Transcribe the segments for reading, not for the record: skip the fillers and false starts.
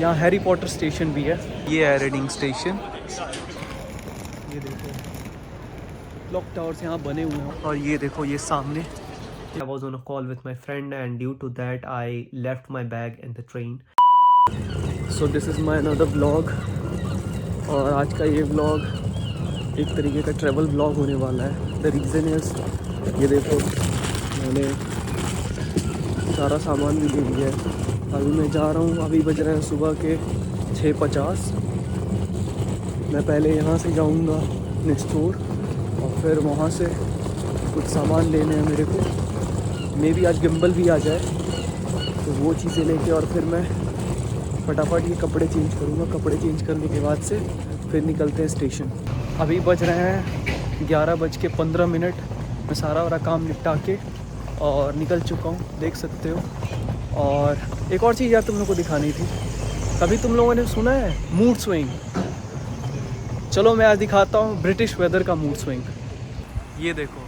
यहाँ Harry Potter station भी है। ये है रीडिंग स्टेशन, ये देखो क्लॉक टावर्स यहाँ बने हुए हैं। और ये देखो ये सामने। I was on a call with my friend and due to that I left my bag in the train. So this is my another vlog। और आज का ये vlog एक तरीके का ट्रैवल vlog होने वाला है। The reason is ये देखो मैंने सारा सामान भी ले लिया है। अभी मैं जा रहा हूँ, अभी बज रहे हैं सुबह के 6:50। मैं पहले यहाँ से जाऊँगा अपने स्टोर और फिर वहाँ से कुछ सामान लेने हैं मेरे को। मे भी आज गिम्बल भी आ जाए तो वो चीज़ें लेके और फिर मैं फटाफट ये कपड़े चेंज करूँगा। कपड़े चेंज करने के बाद से फिर निकलते हैं स्टेशन। अभी बज रहे हैं 11:15। मैं सारा वाला काम निपटा के और निकल चुका हूँ, देख सकते हो। और एक और चीज़ यार तुम लोगों को दिखानी थी। कभी तुम लोगों ने सुना है मूड स्विंग? चलो मैं आज दिखाता हूँ ब्रिटिश वेदर का मूड स्विंग। ये देखो,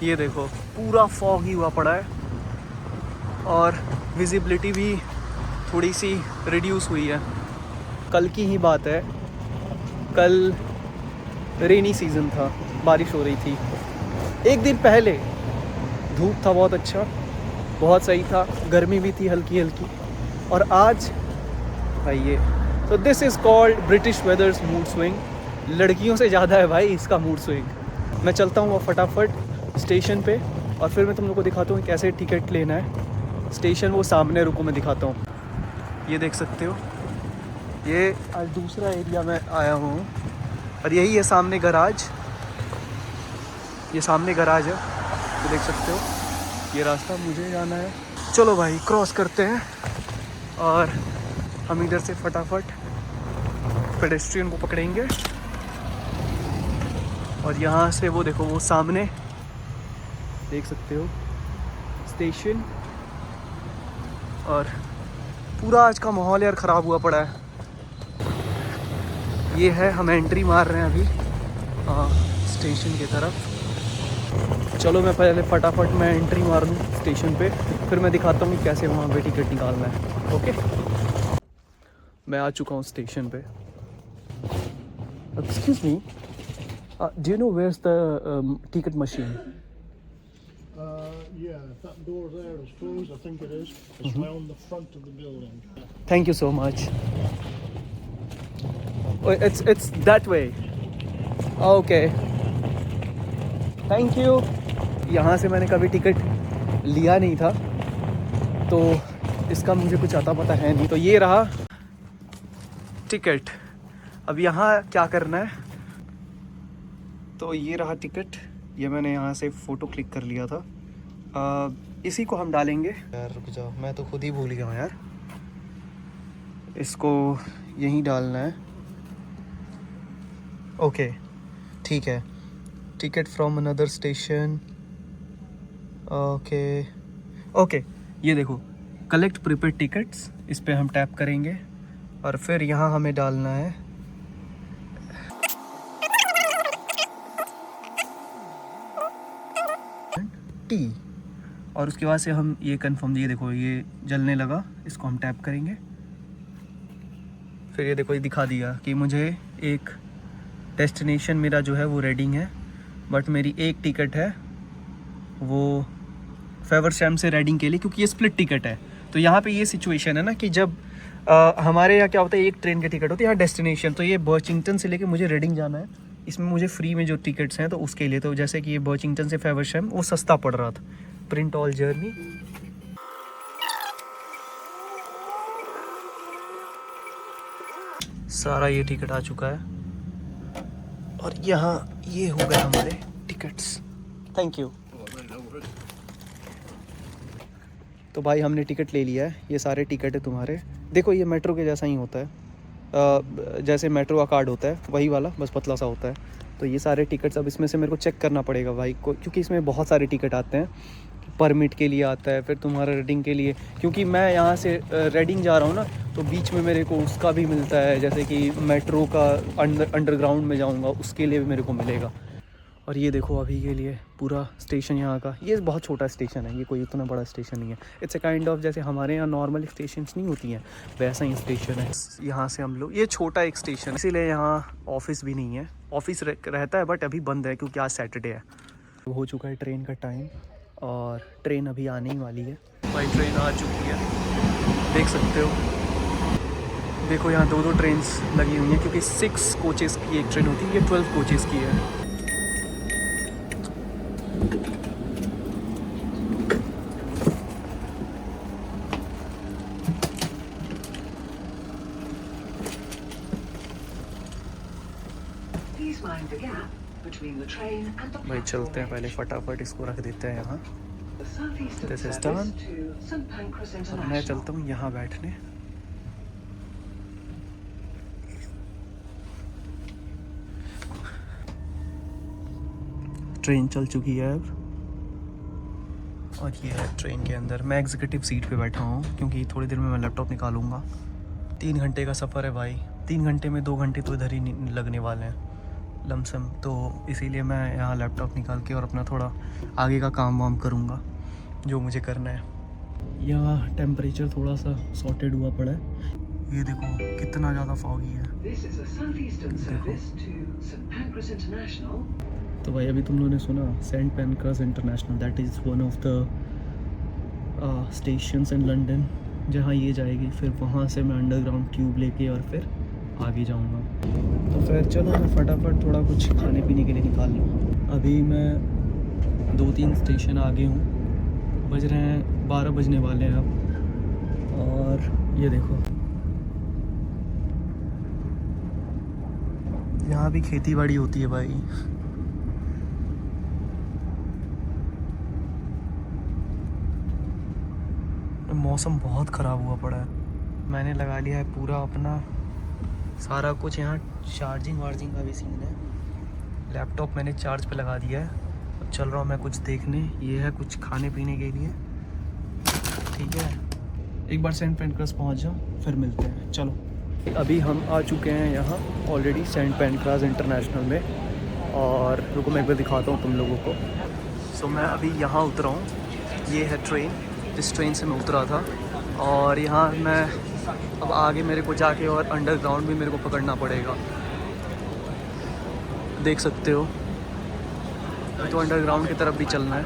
ये देखो पूरा फॉग ही हुआ पड़ा है और विजिबिलिटी भी थोड़ी सी रिड्यूस हुई है। कल की ही बात है, कल रेनी सीज़न था, बारिश हो रही थी। एक दिन पहले धूप था बहुत अच्छा, बहुत सही था, गर्मी भी थी हल्की हल्की। और आज भाई ये तो this is called British वेदर्स mood swing. लड़कियों से ज़्यादा है भाई इसका मूड स्विंग। मैं चलता हूँ फटाफट स्टेशन पे और फिर मैं तुम लोग को दिखाता हूँ कैसे टिकट लेना है। स्टेशन वो सामने, रुको मैं दिखाता हूँ। ये देख सकते हो, ये आज दूसरा एरिया में आया हूँ और यही है सामने गराज। ये सामने गराज है, ये देख सकते हो। ये रास्ता मुझे जाना है। चलो भाई क्रॉस करते हैं और हम इधर से फटाफट पेडेस्ट्रियन को पकड़ेंगे। और यहाँ से वो देखो, वो सामने देख सकते हो स्टेशन। और पूरा आज का माहौल यार ख़राब हुआ पड़ा है। ये है, हम एंट्री मार रहे हैं अभी स्टेशन की तरफ। चलो मैं पहले फटाफट मैं एंट्री मार लूँ स्टेशन पे, फिर मैं दिखाता हूँ कैसे वहाँ पे टिकट निकालना है। ओके, मैं आ चुका हूँ स्टेशन पे। Excuse me, do you know where is the ticket machine? Yeah, if that door there is closed, I think it is. It's round the front of the building. Thank you so much. Oh, it's that way. Okay. Thank you. यहाँ से मैंने कभी ticket लिया नहीं था तो इसका मुझे कुछ आता पता है नहीं। तो ये रहा टिकट। अब यहाँ क्या करना है, तो ये रहा टिकट। ये मैंने यहाँ से फ़ोटो क्लिक कर लिया था। इसी को हम डालेंगे। यार रुक जाओ, मैं तो खुद ही भूल गया हूँ यार। इसको यहीं डालना है। ओके ठीक है। Ticket from another station. Okay okay, ये देखो कलेक्ट प्रीपेड टिकट्स, इस पे हम टैप करेंगे और फिर यहाँ हमें डालना है टी। और उसके बाद से हम ये कंफर्म, ये देखो ये जलने लगा, इसको हम टैप करेंगे। फिर ये देखो ये दिखा दिया कि मुझे एक डेस्टिनेशन मेरा जो है वो रेडिंग है, बट मेरी एक टिकट है वो फेवरशैम से रेडिंग के लिए, क्योंकि ये स्प्लिट टिकट है। तो यहाँ पे ये सिचुएशन है ना कि जब हमारे यहाँ क्या होता है, एक ट्रेन की टिकट होती है यहाँ डेस्टिनेशन। तो ये बर्चिंगटन से लेके मुझे रेडिंग जाना है, इसमें मुझे फ्री में जो टिकट्स हैं तो उसके लिए, तो जैसे कि ये बर्चिंगटन से फेवरशैम वो सस्ता पड़ रहा था। प्रिंट ऑल जर्नी, सारा ये टिकट आ चुका है और यहाँ ये हो गए हमारे टिकट्स। Thank you. तो भाई हमने टिकट ले लिया है, ये सारे टिकट है तुम्हारे। देखो ये मेट्रो के जैसा ही होता है, जैसे मेट्रो का कार्ड होता है वही वाला, बस पतला सा होता है। तो ये सारे टिकट्स अब इसमें से मेरे को चेक करना पड़ेगा भाई को, क्योंकि इसमें बहुत सारे टिकट आते हैं। परमिट के लिए आता है, फिर तुम्हारा रेडिंग के लिए, क्योंकि मैं यहाँ से रेडिंग जा रहा हूँ ना, तो बीच में मेरे को उसका भी मिलता है, जैसे कि मेट्रो का अंडरग्राउंड में जाऊँगा उसके लिए भी मेरे को मिलेगा। और ये देखो अभी के लिए पूरा स्टेशन यहाँ का, ये बहुत छोटा स्टेशन है, ये कोई उतना बड़ा स्टेशन नहीं है। इट्स ए काइंड ऑफ जैसे हमारे यहाँ नॉर्मल स्टेशन नहीं होती हैं वैसा ही स्टेशन है। यहाँ से हम लोग, ये छोटा एक स्टेशन, इसीलिए यहाँ ऑफिस भी नहीं है। ऑफिस रहता है बट अभी बंद है क्योंकि आज सैटरडे है। हो चुका है ट्रेन का टाइम और ट्रेन अभी आने ही वाली है। भाई ट्रेन आ चुकी है, देख सकते हो। देखो यहाँ 2-2 ट्रेन्स लगी हुई हैं क्योंकि 6 कोचेज़ की एक ट्रेन होती है, ये 12 कोचेज़ की है। भाई चलते हैं, पहले फटाफट इसको रख देते हैं यहाँ। This is done. और मैं चलता हूँ यहाँ बैठने। ट्रेन चल चुकी है अब, और ये है ट्रेन के अंदर। मैं एग्जीक्यूटिव सीट पे बैठा हूँ क्योंकि थोड़ी देर में मैं लैपटॉप निकालूंगा। 3 घंटे का सफ़र है भाई, 3 घंटे में 2 घंटे तो इधर ही लगने वाले हैं लमसम, तो इसीलिए मैं यहाँ लैपटॉप निकाल के और अपना थोड़ा आगे का काम वाम करूँगा जो मुझे करना है। यहाँ टेम्परेचर थोड़ा सा सॉर्टेड हुआ पड़ा है, ये देखो कितना ज़्यादा फॉगी है। तो भाई अभी तुम लोगों ने सुना saint Pancras international, that is one of the stations in London जहाँ ये जाएगी। फिर वहाँ से मैं अंडरग्राउंड ट्यूब लेके और फिर आगे जाऊँगा। तो फिर चलो मैं फटाफट थोड़ा कुछ खाने पीने के लिए निकाल लूँ। अभी मैं 2-3 स्टेशन आगे हूँ, बज रहे हैं 12 बजने वाले हैं अब। और ये देखो यहाँ भी खेती बाड़ी होती है भाई। मौसम बहुत ख़राब हुआ पड़ा है। मैंने लगा लिया है पूरा अपना सारा कुछ, यहाँ चार्जिंग वार्जिंग का भी सीन है। लैपटॉप मैंने चार्ज पे लगा दिया है, अब चल रहा हूँ मैं कुछ देखने। ये है कुछ खाने पीने के लिए, ठीक है। एक बार सेंट पैनक्रास पहुँच जाऊँ फिर मिलते हैं, चलो। अभी हम आ चुके हैं यहाँ ऑलरेडी सेंट पैनक्रास इंटरनेशनल में, और रुको मैं एक बार दिखाता हूँ तुम लोगों को। सो मैं अभी यहाँ उतरा हूँ, ये है ट्रेन, जिस ट्रेन से मैं उतरा था। और यहाँ मैं अब आगे मेरे को जाके और अंडरग्राउंड भी मेरे को पकड़ना पड़ेगा, देख सकते हो। तो अंडरग्राउंड की तरफ भी चलना है।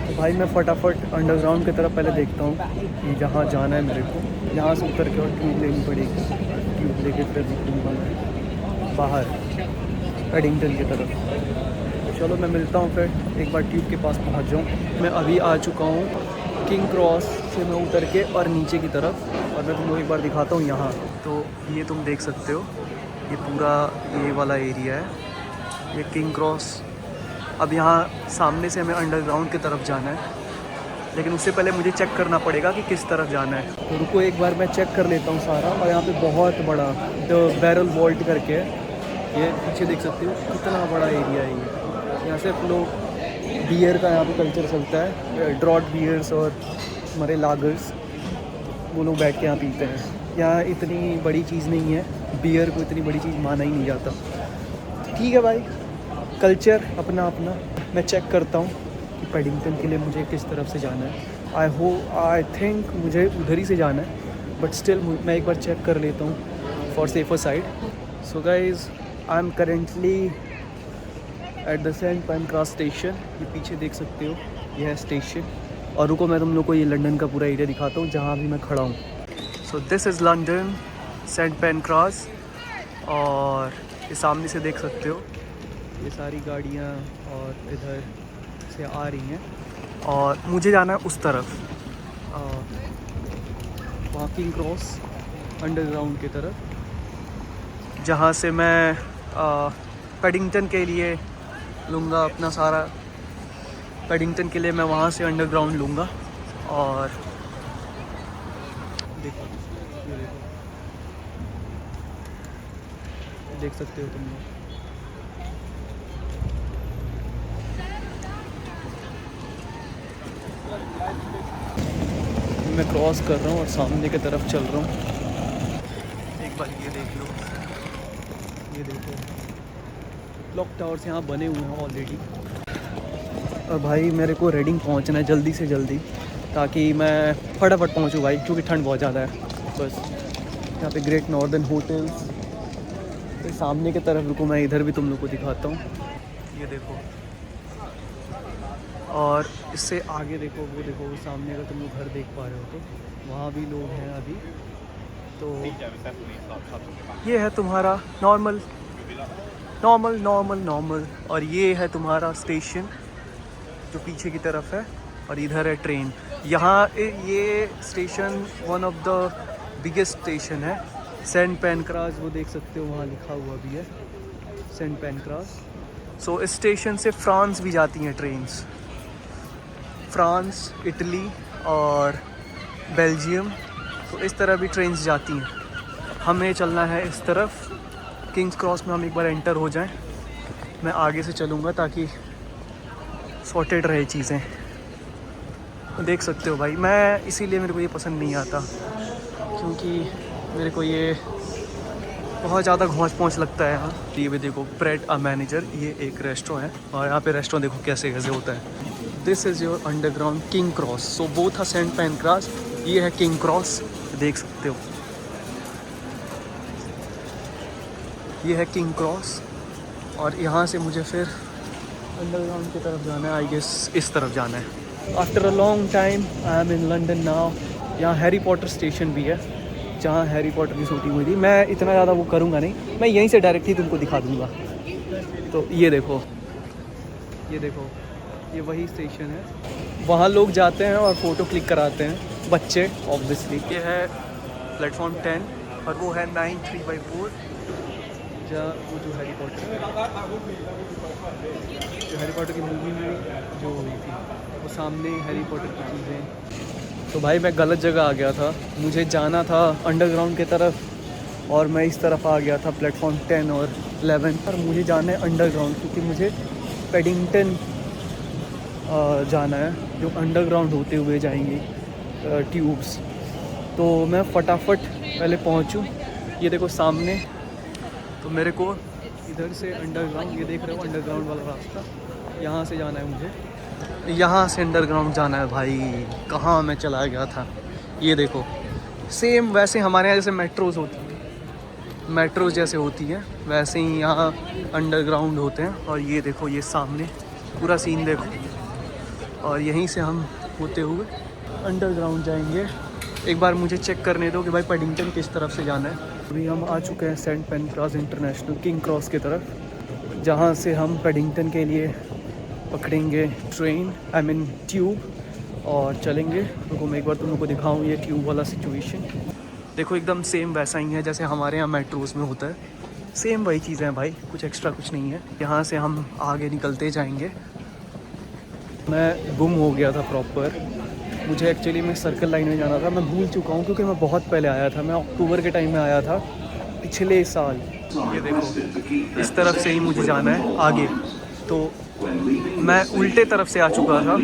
तो भाई मैं फटाफट अंडरग्राउंड की तरफ पहले देखता हूँ कि जहाँ जाना है मेरे को। यहाँ से उतर के और ट्यूब लेनी पड़ेगी, ट्यूब लेके फिर निकलूँगा मैं बाहर पेडिंगटन की तरफ। चलो मैं मिलता हूँ फिर एक बार ट्यूब के पास पहुँच जाऊँ। मैं अभी आ चुका हूँ किंग क्रॉस से मैं उतर के और नीचे की तरफ, और मैं तुमको एक बार दिखाता हूँ यहाँ। तो ये तुम देख सकते हो, ये पूरा ये वाला एरिया है, ये किंग क्रॉस। अब यहाँ सामने से हमें अंडरग्राउंड की तरफ जाना है, लेकिन उससे पहले मुझे चेक करना पड़ेगा कि किस तरफ जाना है। तो रुको एक बार मैं चेक कर लेता हूँ सारा। और यहाँ पे बहुत बड़ा द बैरल वॉल्ट करके है, ये पीछे देख सकते हो कितना बड़ा एरिया है ये। यहाँ सिर्फ लोग बियर का यहाँ पे कल्चर चलता है, ड्रॉट बियर्स और हमारे लागर्स, वो लोग बैठ के यहाँ पीते हैं। यहाँ इतनी बड़ी चीज़ नहीं है, बियर को इतनी बड़ी चीज़ माना ही नहीं जाता। ठीक है भाई, कल्चर अपना अपना। मैं चेक करता हूँ कि पेडिंगटन के लिए मुझे किस तरफ से जाना है। आई थिंक मुझे उधर ही से जाना है, बट स्टिल मैं एक बार चेक कर लेता हूँ for safer side. So guys I am currently at the saint Pancras station. ये पीछे देख सकते हो, यह है स्टेशन। और रुको मैं तुम लोग को ये लंदन का पूरा एरिया दिखाता हूँ जहाँ भी मैं खड़ा हूँ। So this is London saint Pancras, और ये सामने से देख सकते हो ये सारी गाड़ियाँ और इधर से आ रही हैं, और मुझे जाना है उस तरफ वॉकिंग क्रॉस अंडरग्राउंड की तरफ, जहाँ से मैं पेडिंगटन के लिए लूँगा अपना सारा। पेडिंगटन के लिए मैं वहाँ से अंडरग्राउंड लूँगा। और देखो ये देखो, देख सकते हो तुम लोग। मैं क्रॉस कर रहा हूँ और सामने की तरफ चल रहा हूँ। एक बार ये देख लो, ये देखो क्लॉक टावर्स यहाँ बने हुए हैं ऑलरेडी। और भाई मेरे को रेडिंग पहुँचना है जल्दी से जल्दी, ताकि मैं फटाफट पहुँचूँ भाई, क्योंकि ठंड बहुत ज़्यादा है। बस यहाँ पे ग्रेट नॉर्दर्न होटल्स, तो सामने की तरफ रुको, मैं इधर भी तुम लोग को दिखाता हूँ। ये देखो, और इससे आगे देखो, वो देखो, वो सामने का तुम लोग घर देख पा रहे हो, तो वहाँ भी लोग हैं अभी। तो ये है तुम्हारा नॉर्मल नॉर्मल नॉर्मल नॉर्मल, और ये है तुम्हारा स्टेशन जो पीछे की तरफ है, और इधर है ट्रेन। यहाँ ये station one of the biggest station है, सेंट पैनक्रास, वो देख सकते हो वहाँ लिखा हुआ भी है सेंट पैनक्रास। सो इस स्टेशन से फ्रांस भी जाती हैं ट्रेन्स, फ्रांस, इटली और बेल्जियम, तो इस तरह भी ट्रेन्स जाती हैं। हमें चलना है इस तरफ, किंग्स क्रॉस में हम एक बार एंटर हो जाएं। मैं आगे से चलूँगा ताकि सॉर्टेड रहे चीज़ें। देख सकते हो भाई, मैं इसीलिए मेरे को ये पसंद नहीं आता, क्योंकि मेरे को ये बहुत ज़्यादा घोंच पहुँच लगता है यहाँ। ये भी देखो, ब्रेड अ मैनेजर, ये एक रेस्टोरेंट है, और यहाँ पे रेस्टोरेंट देखो कैसे कैसे होता है। This is your underground King cross, so both are saint Pancras, ये है किंग क्रॉस, देख सकते हो, ये है किंग क्रॉस। और यहाँ से मुझे फिर अंडरग्राउंड की तरफ जाना है, आई गेस इस तरफ जाना है। After a long time I am in London now. यहाँ हैरी पॉटर स्टेशन भी है, जहाँ हैरी पॉटर की शूटिंग हुई थी। मैं इतना ज़्यादा वो करूँगा नहीं, मैं यहीं से डायरेक्ट ही तुमको दिखा दूँगा। तो ये देखो, ये देखो, ये वही स्टेशन है, वहाँ लोग जाते हैं और फ़ोटो क्लिक कराते हैं, बच्चे ऑब्वियसली। ये है प्लेटफॉर्म 10, और वो है 93/4, जहाँ वो जो हैरी पॉटर की मूवी में जो हुई थी, वो सामने हैरी पॉटर की चीज़ें। तो भाई मैं गलत जगह आ गया था, मुझे जाना था अंडरग्राउंड की तरफ, और मैं इस तरफ आ गया था प्लेटफॉर्म 10 और 11 पर। मुझे जाना है अंडरग्राउंड, क्योंकि मुझे पेडिंगटन जाना है, जो अंडरग्राउंड होते हुए जाएंगी ट्यूब्स। तो मैं फटाफट पहले पहुंचूं। ये देखो सामने, तो मेरे को इधर से अंडरग्राउंड, ये देख रहे हो अंडरग्राउंड वाला रास्ता, यहाँ से जाना है मुझे, यहाँ से अंडरग्राउंड जाना है। भाई कहाँ मैं चला गया था। ये देखो, सेम वैसे हमारे यहाँ जैसे मेट्रोज़ होती हैं, मेट्रोज़ जैसे होती हैं, वैसे ही यहाँ अंडरग्राउंड होते हैं। और ये देखो, ये सामने पूरा सीन देखो, और यहीं से हम होते हुए अंडरग्राउंड जाएंगे। एक बार मुझे चेक करने दो कि भाई पेडिंगटन किस तरफ से जाना है। अभी हम आ चुके हैं saint Pancras international King cross की तरफ, जहाँ से हम पेडिंगटन के लिए पकड़ेंगे ट्रेन, आई मीन ट्यूब, और चलेंगे। तो मैं एक बार तुम लोग को दिखाऊँ ये ट्यूब वाला सिचुएशन। देखो एकदम सेम वैसा ही है जैसे हमारे यहाँ मेट्रोज़ में होता है, सेम वही चीज़ें हैं भाई, कुछ एक्स्ट्रा कुछ नहीं है। यहाँ से हम आगे निकलते जाएंगे। मैं गुम हो गया था प्रॉपर, मुझे एक्चुअली में सर्कल लाइन में जाना था, मैं भूल चुका हूँ, क्योंकि मैं बहुत पहले आया था, मैं अक्टूबर के टाइम में आया था पिछले साल। ये देखो, इस तरफ से ही मुझे जाना है आगे, तो मैं उल्टे तरफ से आ चुका था।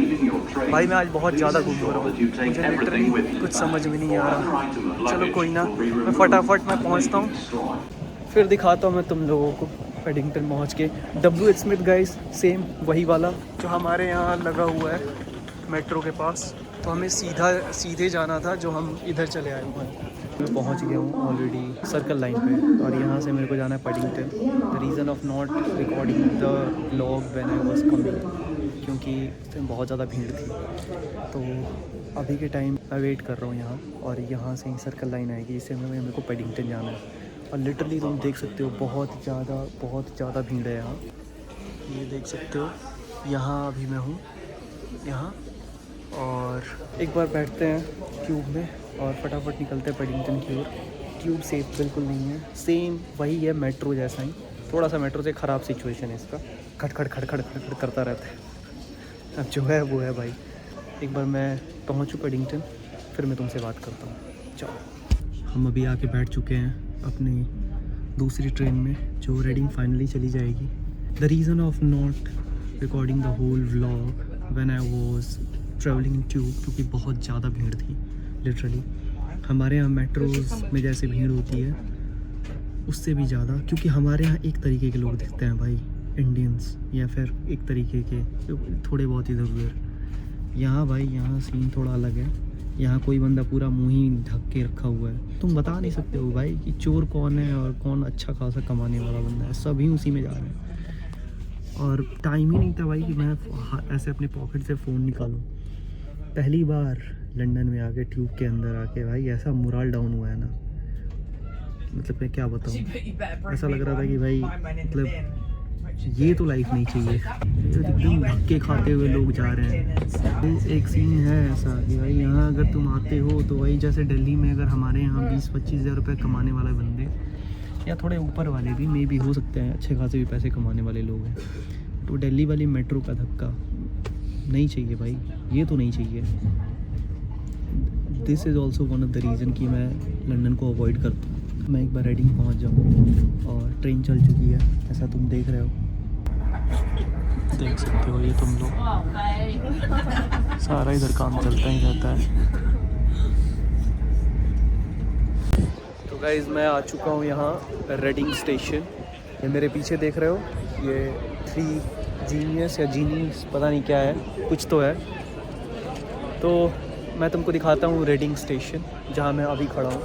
भाई मैं आज बहुत ज़्यादा गुम हो रहा हूँ, मुझे लिटरली कुछ समझ में नहीं आ रहा। चलो कोई ना, मैं फटाफट मैं पहुँचता हूँ, फिर दिखाता हूँ मैं तुम लोगों को पेडिंगटन पहुँच के। WH स्मिथ गाइस, सेम वही वाला जो हमारे यहाँ लगा हुआ है मेट्रो के पास। तो हमें सीधे जाना था, जो हम इधर चले आए हुए हैं। मैं पहुँच गया हूँ ऑलरेडी सर्कल लाइन पे, और यहाँ से मेरे को जाना है Paddington. The reason of not recording the vlog when I was coming, क्योंकि इसमें बहुत ज़्यादा भीड़ थी। तो अभी के टाइम मैं वेट कर रहा हूँ यहाँ, और यहाँ से ही सर्कल लाइन आएगी, इससे मेरे को पेडिंगटन जाना है। और लिटरली तुम देख सकते हो बहुत ज़्यादा भीड़ है यहाँ। ये देख सकते हो, यहाँ अभी मैं हूँ यहाँ, और एक बार बैठते हैं ट्यूब में और फटाफट निकलते हैं पेडिंगटन की ओर। ट्यूब सेफ बिल्कुल नहीं है, सेम वही है मेट्रो जैसा ही, थोड़ा सा मेट्रो से ख़राब सिचुएशन है इसका, खड़ खड़ करता रहता है। अब जो है वो है भाई। एक बार मैं पहुँचूँ पेडिंगटन, फिर मैं तुमसे बात करता हूँ। चलो, हम अभी आके बैठ चुके हैं अपनी दूसरी ट्रेन में, जो रेडिंग फाइनली चली जाएगी। The reason of not recording the whole vlog when I was travelling in tube, क्योंकि बहुत ज़्यादा भीड़ थी लिटरली। हमारे यहाँ मेट्रोज़ में जैसे भीड़ होती है उससे भी ज़्यादा, क्योंकि हमारे यहाँ एक तरीके के लोग दिखते हैं भाई, इंडियंस या फिर एक तरीके के थोड़े बहुत इधर उधर। यहाँ भाई यहाँ सीन थोड़ा अलग है। यहाँ कोई बंदा पूरा मुंह ही ढक के रखा हुआ है, तुम बता नहीं सकते हो भाई कि चोर कौन है और कौन अच्छा खासा कमाने वाला बंदा है, सभी उसी में जा रहे हैं। और टाइम ही नहीं था भाई कि मैं ऐसे अपने पॉकेट से फ़ोन निकालूं। पहली बार लंदन में आके ट्यूब के अंदर आके भाई ऐसा मोरल डाउन हुआ है ना, मतलब मैं क्या बताऊँ। ऐसा लग रहा था कि भाई मतलब ये तो लाइफ नहीं चाहिए। एकदम धक्के खाते हुए लोग जा रहे हैं। एक सीन है ऐसा कि भाई यहाँ अगर तुम आते हो तो भाई जैसे दिल्ली में अगर हमारे यहाँ 20-25 हज़ार रुपये कमाने वाले बंदे या थोड़े ऊपर वाले भी मे भी हो सकते हैं, अच्छे खासे भी पैसे कमाने वाले लोग हैं, तो दिल्ली वाली मेट्रो का धक्का नहीं चाहिए भाई, ये तो नहीं चाहिए। This is also one of the reason कि मैं लंदन को अवॉइड करता हूँ। मैं एक बार रेडिंग पहुँच जाऊँ और ट्रेन चल चुकी है, ऐसा तुम देख रहे हो, देख सकते हो ये तुम लोग, सारा इधर काम चलता ही रहता है। तो गाइज़ मैं आ चुका हूँ यहाँ रेडिंग स्टेशन। ये मेरे पीछे देख रहे हो, ये 3 जीनियस या जीनियस पता नहीं क्या है, कुछ तो है। तो मैं तुमको दिखाता हूँ रेडिंग स्टेशन जहाँ मैं अभी खड़ा हूँ,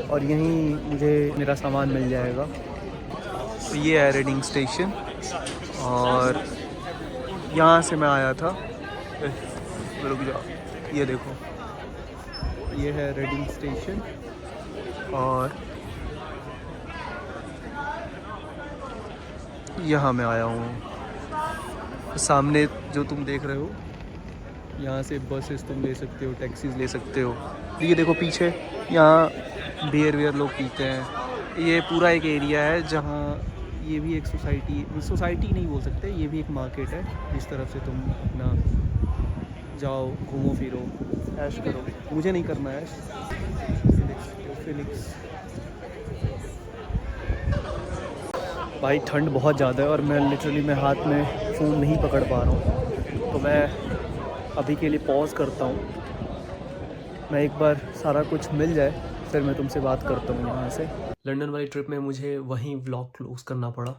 और यहीं मुझे मेरा सामान मिल जाएगा। तो ये है रेडिंग स्टेशन और यहाँ से मैं आया था। रुक जाओ, ये देखो, ये है रेडिंग स्टेशन और यहाँ मैं आया हूँ। सामने जो तुम देख रहे हो, यहाँ से बसेस तुम ले सकते हो, टैक्सीज ले सकते हो। ये देखो पीछे, यहाँ बियर लोग पीते हैं। ये पूरा एक एरिया है जहाँ ये भी एक सोसाइटी नहीं बोल सकते, ये भी एक मार्केट है जिस तरफ से तुम अपना जाओ, घूमो फिरो, ऐश करो। मुझे नहीं करना ऐश। फिनिक्स भाई ठंड बहुत ज़्यादा है और मैं हाथ में फ़ोन नहीं पकड़ पा रहा हूँ, तो मैं अभी के लिए पॉज करता हूँ। मैं एक बार सारा कुछ मिल जाए फिर मैं तुमसे बात करता हूँ यहाँ से। लंदन वाली ट्रिप में मुझे वहीं व्लॉग क्लोज करना पड़ा।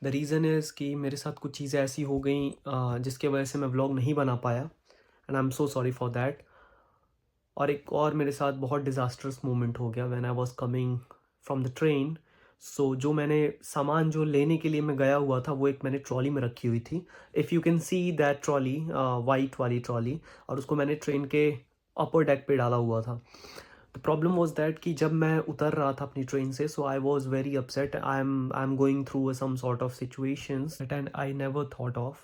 द रीज़न इज़ कि मेरे साथ कुछ चीज़ें ऐसी हो गई जिसके वजह से मैं व्लॉग नहीं बना पाया, and I am so sorry for that. और एक और मेरे साथ बहुत डिज़ास्टर्स मोमेंट हो गया when I was coming from the train. So जो मैंने सामान जो लेने के लिए मैं गया हुआ था वो एक मैंने ट्रॉली में रखी हुई थी। If you can see that trolley, white वाली ट्रॉली, और उसको मैंने ट्रेन के अपर डेक पे डाला हुआ था। द प्रॉब्लम वॉज दैट कि जब मैं उतर रहा था अपनी ट्रेन से, so I was very upset. I am going through some sort of situations and I never thought of,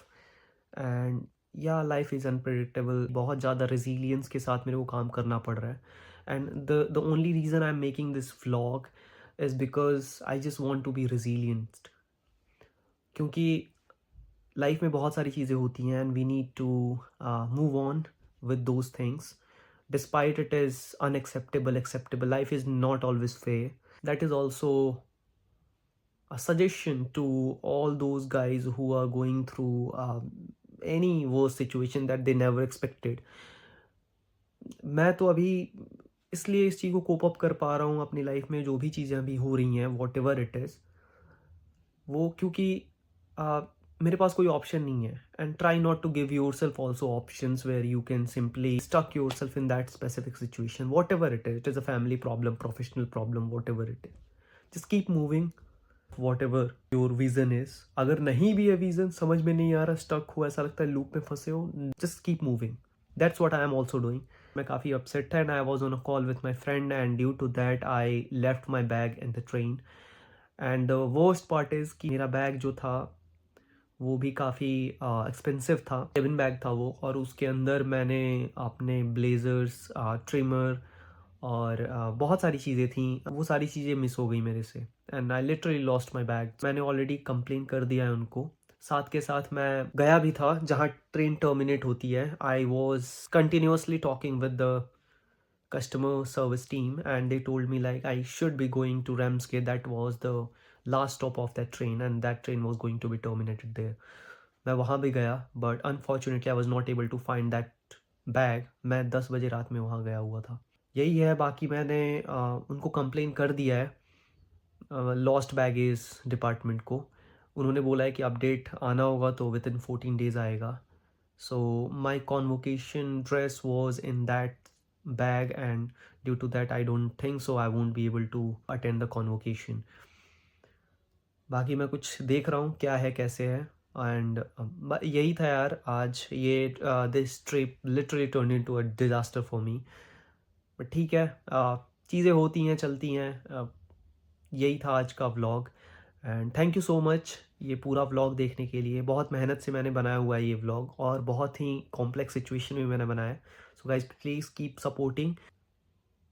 and yeah life is unpredictable. बहुत ज़्यादा रेजिलियंस के साथ मेरे को काम करना पड़ रहा है, and the only reason I am making this vlog is because I just want to be resilient. क्योंकि लाइफ में बहुत सारी चीज़ें होती हैं and we need to move on with those things despite it is acceptable. Life is not always fair. That is also a suggestion to all those guys who are going through any worse situation that they never expected. मैं तो अभी इसलिए इस चीज़ को cope up कर पा रहा हूँ अपनी लाइफ में, जो भी चीज़ें अभी हो रही हैं वॉट एवर इट इज़, वो क्योंकि मेरे पास कोई ऑप्शन नहीं है। And try not to give yourself also options where you can simply stuck yourself in that specific situation, whatever it is a family problem, professional problem, whatever it is, just keep moving whatever your vision is. अगर नहीं भी है vision, समझ में नहीं आ रहा, stuck हो, ऐसा लगता है लूप में फंसे हो, just keep moving. That's what I am also doing. मैं काफ़ी अपसेट था and I was on a call with my friend and due to that I left my bag in the train. And the worst part is कि मेरा bag जो था वो भी काफ़ी एक्सपेंसिव था, 7 बैग था वो, और उसके अंदर मैंने अपने ब्लेज़र्स, ट्रिमर और बहुत सारी चीज़ें थी, वो सारी चीज़ें मिस हो गई मेरे से, and I literally lost my bag. मैंने ऑलरेडी कंप्लेन कर दिया है उनको। साथ के साथ मैं गया भी था जहाँ ट्रेन टर्मिनेट होती है। I was continuously talking with the customer service team and they told me like I should be going to Ramsgate. That was the last stop of that train and that train was going to be terminated there. मैं वहाँ भी गया but unfortunately I was not able to find that bag. मैं 10 बजे रात में वहाँ गया हुआ था। यही है, बाकी मैंने उनको कंप्लेन कर दिया है लॉस्ट बैगेज डिपार्टमेंट को। उन्होंने बोला है कि अपडेट आना होगा तो विद इन 14 डेज़ आएगा. So my convocation dress was in that bag, and due to that I don't think so I won't be able to attend the convocation. बाकी मैं कुछ देख रहा हूँ क्या है कैसे है. एंड यही था यार आज ये. This trip literally turn into a disaster for me. But ठीक है, चीज़ें होती हैं चलती हैं. यही था आज का vlog. And thank you so much ये पूरा व्लॉग देखने के लिए. बहुत मेहनत से मैंने बनाया हुआ है ये व्लॉग, और बहुत ही कॉम्प्लेक्स सिचुएशन में मैंने बनाया है. So guys please keep supporting.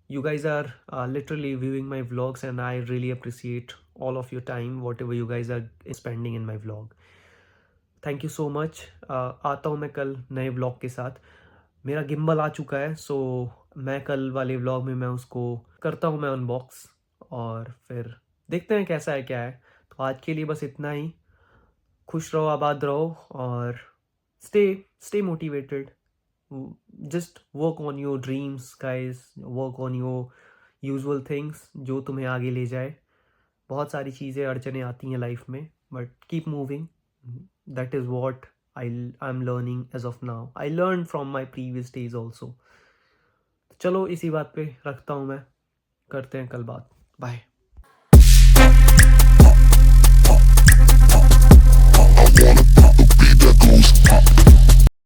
You guys are literally viewing my vlogs, and I really appreciate all of your time, whatever you guys are spending in my vlog. Thank you so much. आता हूँ मैं कल नए vlog के साथ. मेरा gimbal आ चुका है, सो मैं कल वाले व्लॉग में मैं उसको करता हूँ मैं अनबॉक्स, और फिर देखते हैं कैसा है क्या है. तो आज के लिए बस इतना ही. खुश रहो, आबाद रहो, और stay motivated. Just work on your dreams guys, work on your usual things जो तुम्हें आगे ले जाए. बहुत सारी चीज़ें अड़चने आती हैं लाइफ में, but keep moving. That is what I am learning as of now. I learn from my previous days also. चलो इसी बात पे रखता हूँ मैं. करते हैं कल बात. बाय.